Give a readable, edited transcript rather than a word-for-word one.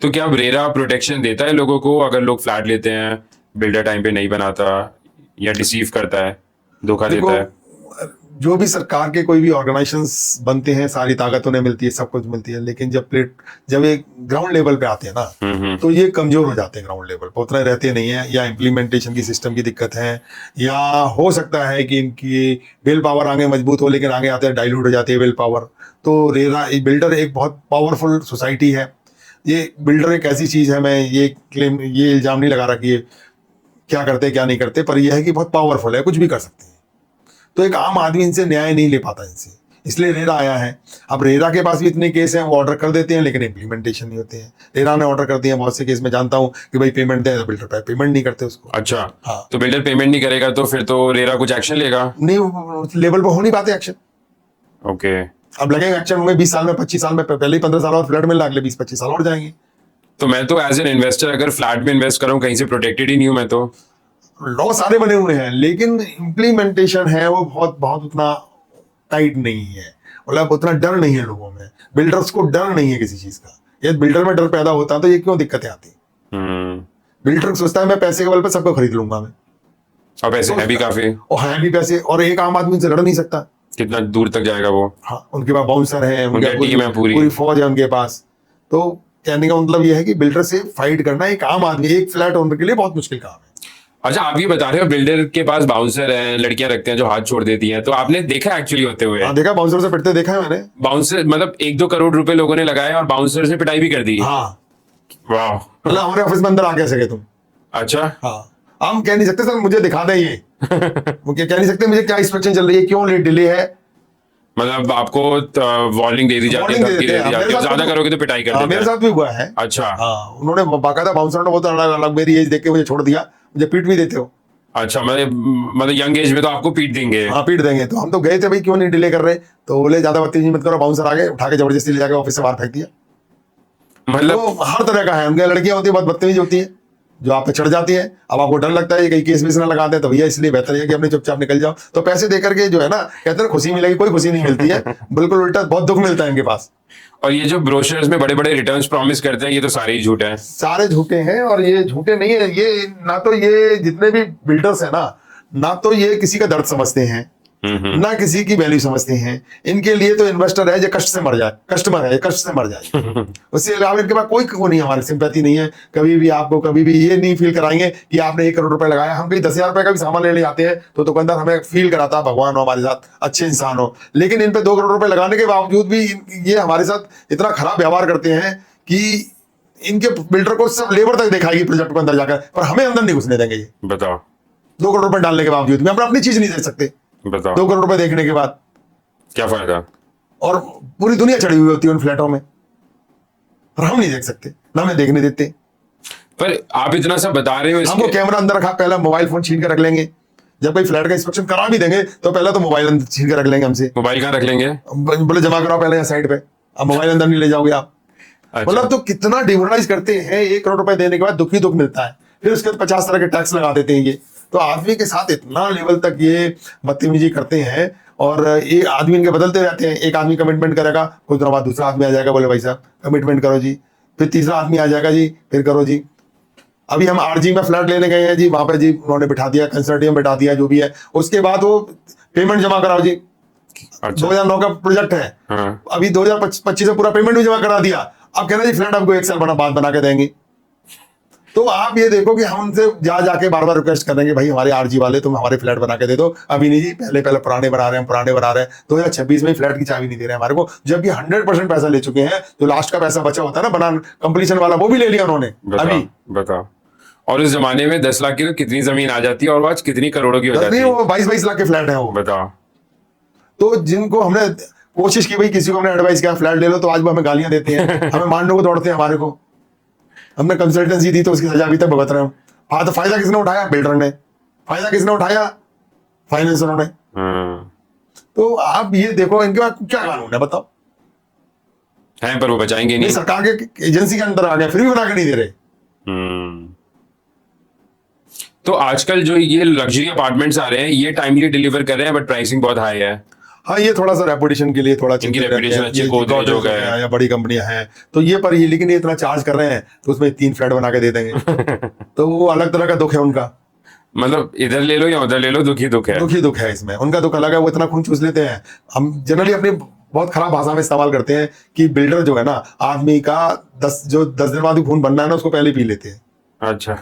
तो क्या RERA protection देता है लोगों को अगर लोग फ्लैट लेते हैं, बिल्डर टाइम पे नहीं बनाता या डिसीव करता है, धोखा देखो, देता है? जो भी सरकार के कोई भी ऑर्गेनाइजेशंस बनते हैं, सारी ताकत उन्हें मिलती है, सब कुछ मिलती है, लेकिन जब ये ग्राउंड लेवल पे आते हैं ना, तो ये कमजोर हो जाते हैं। ग्राउंड लेवल पर उतना रहते नहीं है, या इम्प्लीमेंटेशन की सिस्टम की दिक्कत है, या हो सकता है कि इनकी विल पावर आगे मजबूत हो, लेकिन आगे आते हैं डाइल्यूट हो जाती है विल पावर। तो रेरा बिल्डर एक बहुत पावरफुल सोसाइटी है। ये बिल्डर एक ऐसी चीज है, मैं ये इल्जाम नहीं लगा रहा कि ये क्या करते क्या नहीं करते, पर यह है कि बहुत पावरफुल है, कुछ भी कर सकते हैं। तो एक आम आदमी इनसे न्याय नहीं ले पाता इनसे, इसलिए रेरा आया है। अब रेरा के पास भी इतने केस हैं, वो ऑर्डर कर देते हैं लेकिन इम्प्लीमेंटेशन नहीं होते हैं। रेरा ने ऑर्डर कर दिया बहुत से केस में, जानता हूं कि भाई पेमेंट दे, बिल्डर पेमेंट नहीं करते उसको। अच्छा। हाँ, तो बिल्डर पेमेंट नहीं करेगा तो फिर तो रेरा कुछ एक्शन लेगा? नहीं, लेवल पर हो नहीं पाते एक्शन। ओके। अब लगेगा एक्शन होंगे 20 साल में, 25 साल में, पहले ही 15 साल और फ्लैट मिल रहा, अगले 20-25 साल और जाएंगे। तो मैं तो एज एन इन्वेस्टर अगर फ्लैट में इन्वेस्ट करूं, कहीं से प्रोटेक्टेड ही नहीं हूं मैं तो। लॉ सारे बने हुए हैं, लेकिन इम्प्लीमेंटेशन है वो बहुत बहुत उतना टाइट नहीं है, मतलब उतना डर नहीं है लोगों में। बिल्डर्स को डर नहीं है किसी चीज का। ये बिल्डर में डर पैदा होता है तो ये क्यों दिक्कतें आती? बिल्डर सोचता है मैं पैसे के बल पे सबको खरीद लूंगा मैं, और पैसे हैं भी काफी, और है भी पैसे, और एक आम आदमी से लड़ नहीं सकता। कितना दूर तक जाएगा वो? हाँ, उनके पास बाउंसर है, उनकी टीम है पूरी फौज है उनके पास। तो कहने का मतलब यह है कि बिल्डर से फाइट करना एक आम आदमी, एक फ्लैट ओनर के लिए बहुत मुश्किल काम है। अच्छा, आप ये बता रहे हो बिल्डर के पास बाउंसर है, लड़कियां रखते हैं जो हाथ छोड़ देती हैं, तो आपने देखा एक्चुअली होते हुए? हाँ, देखा, बाउंसर से पिटते देखा है मैंने। बाउंसर मतलब 1-2 करोड़ रुपए लोगों ने लगाए और बाउंसर से पिटाई भी कर दी? हाँ, वाह। मतलब हमारे ऑफिस में अंदर आ कैसे गए तुम? अच्छा। हाँ, हम कह नहीं सकते सर मुझे दिखा दें ये वो कह नहीं सकते मुझे क्या इंस्ट्रक्शन चल रही है, क्यों डिले है। मतलब आपको वार्निंग दे दी जाती है, धमकी दे दी जाती है, ज्यादा करोगे तो पिटाई कर देते हैं? मेरे साथ भी हुआ है। अच्छा। हाँ, उन्होंने बाकायदा बाउंसर ने बहुत अलग मेरी एज देख के मुझे छोड़ दिया, मुझे पीट भी देते हो। अच्छा, मतलब यंग एज में तो आपको पीट देंगे? हाँ, पीट देंगे। तो हम तो गए थे भाई, क्यों नहीं डिले कर रहे, तो बोले ज्यादा बदतमीजी मत करो। बाउंसर आ गए, उठा के जबरदस्ती ले जाके ऑफिस से बाहर फेंक दिया। मतलब तो हर तरह का है, उनके लड़कियां होती है बहुत बदतमीज होती है, जो आप पे चढ़ जाती है। अब आपको डर लगता है कहीं केस वेस ना लगा दे, तो भैया इसलिए बेहतर है कि अपने चुपचाप निकल जाओ। तो पैसे देकर के जो है ना, कहते हैं खुशी मिलेगी, कोई खुशी नहीं मिलती है, बिल्कुल उल्टा बहुत दुख मिलता है इनके पास। और ये जो ब्रोशर्स में बड़े बड़े रिटर्न्स प्रॉमिस करते हैं, ये तो सारे ही झूठ हैं। सारे झूठे हैं, और ये झूठे नहीं है ये, ना तो ये जितने भी बिल्डर्स हैं ना तो ये किसी का दर्द समझते हैं, ना किसी की वैल्यू समझते हैं। इनके लिए तो इन्वेस्टर है जो कष्ट से मर जाए, कस्टमर है कष्ट से मर जाए। उससे अलावा इनके पास कोई वो नहीं, हमारी सिंपैथी नहीं है। कभी भी आपको कभी भी ये नहीं फील कराएंगे कि आपने 1 करोड़ रुपए लगाया। हम कहीं 10,000 रुपए का भी सामान लेने आते हैं तो दुकानदार हमें फील कराता भगवान हो हमारे साथ, अच्छे इंसान हो, लेकिन इन पे 2 करोड़ रुपए लगाने के बावजूद भी ये हमारे साथ इतना खराब व्यवहार करते हैं कि इनके बिल्डर को सब लेबर तक दिखाएगी प्रोजेक्ट को अंदर जाकर, पर हमें अंदर नहीं घुसने देंगे। ये बताओ, 2 करोड़ रुपए डालने के बावजूद भी हम अपनी चीज नहीं दे सकते। बताओ 2 करोड़ रुपए देखने के बाद क्या फायदा? और पूरी दुनिया चढ़ी हुई होती है उन फ्लैटों में, पर हम नहीं देख सकते, ना हमें देखने देते। पर आप इतना सब बता रहे हो, हमको कैमरा अंदर रखा, पहला मोबाइल फोन छीन कर रख लेंगे। जब कोई फ्लैट का इंस्पेक्शन करा भी देंगे तो पहले तो मोबाइल अंदर छीन कर रख लेंगे हमसे। मोबाइल कहाँ रख लेंगे? बोले जमा कराओ पहले यहाँ साइड पे, अब मोबाइल अंदर नहीं ले जाओगे आप। अच्छा। मतलब तो कितना डिमोरलाइज करते हैं। 1 करोड़ रुपए देने के बाद दुख ही दुख मिलता है, फिर उसके बाद 50 तरह के टैक्स लगा देते हैं ये। तो आदमी के साथ इतना लेवल तक ये बदतमीजी करते हैं, और ये आदमी इनके बदलते रहते हैं। एक आदमी कमिटमेंट करेगा, कुछ दिनों बाद दूसरा आदमी आ जाएगा, बोले भाई साहब कमिटमेंट करो जी, फिर तीसरा आदमी आ जाएगा जी, फिर करो जी। अभी हम आरजी में फ्लैट लेने गए हैं जी, वहां पे जी उन्होंने बिठा दिया, कंसल्टिंग बिठा दिया, जो भी है। उसके बाद वो पेमेंट जमा कराओ जी। अच्छा। 2009 का प्रोजेक्ट है। हाँ। अभी 2025 में पूरा पेमेंट भी जमा करा दिया। अब कहना जी फ्लैट आपको 1 साल बना के देंगे। तो आप ये देखो कि हम उनसे जाके बार बार रिक्वेस्ट कर देंगे, भाई हमारे आरजी वाले तुम हमारे फ्लैट बना के दे दो। अभी नहीं जी, पहले पुराने बना रहे हैं, पुराने बना रहे हैं। 2026 में फ्लैट की चाबी नहीं दे रहे हैं हमारे को, जबकि 100% पैसा ले चुके हैं। जो लास्ट का पैसा बचा होता है ना बना कंप्लीशन वाला, वो भी ले लिया उन्होंने अभी। बताओ। और उस जमाने में 10 लाख की तो कितनी जमीन आ जाती है, और आज कितनी करोड़ों की हो जाती है? वो 22-22 लाख के फ्लैट है वो। बताओ। तो जिनको हमने कोशिश की, भाई किसी को हमने एडवाइस किया फ्लैट ले लो, तो आज वो हमें गालियां देते हैं, हमें मारने को दौड़ते हैं हमारे को। हमने कंसल्टेंसी दी तो उसकी सजा अभी तक भुगत रहे हैं। हाँ, तो फायदा किसने उठाया? बिल्डर ने। फायदा किसने उठाया? फाइनेंसरों ने। तो आप ये देखो इनके पास क्या कानून है बताओ? हैं पर वो बचाएंगे नहीं। सरकार के एजेंसी के अंदर आ गया, फिर भी बना के नहीं दे रहे। तो आजकल जो ये लग्जरी अपार्टमेंट्स आ रहे हैं, ये टाइमली डिलीवर कर रहे हैं, बट प्राइसिंग बहुत हाई है। हाँ, ये थोड़ा सा रेपुटेशन के लिए थोड़ा इनकी चिंतित रहते रेपुटेशन हैं, अच्छी, ये गोदरेज Godrej हो गए या बड़ी कंपनियां हैं, तो ये पर ये, लेकिन ये इतना चार्ज कर रहे हैं तो उसमें 3 फ्लैट बना के दे देंगे तो वो अलग तरह का दुख है उनका। मतलब इधर ले लो या उधर ले लो, दुख ही दुख है। दुख ही दुख है इसमें, उनका दुख अलग है, वो इतना खून चूस लेते हैं। हम जनरली अपनी बहुत खराब भाषा में इस्तेमाल करते हैं कि बिल्डर जो है ना, आदमी का 10 दिन बाद भी खून बनना है ना, उसको पहले पी लेते हैं। अच्छा।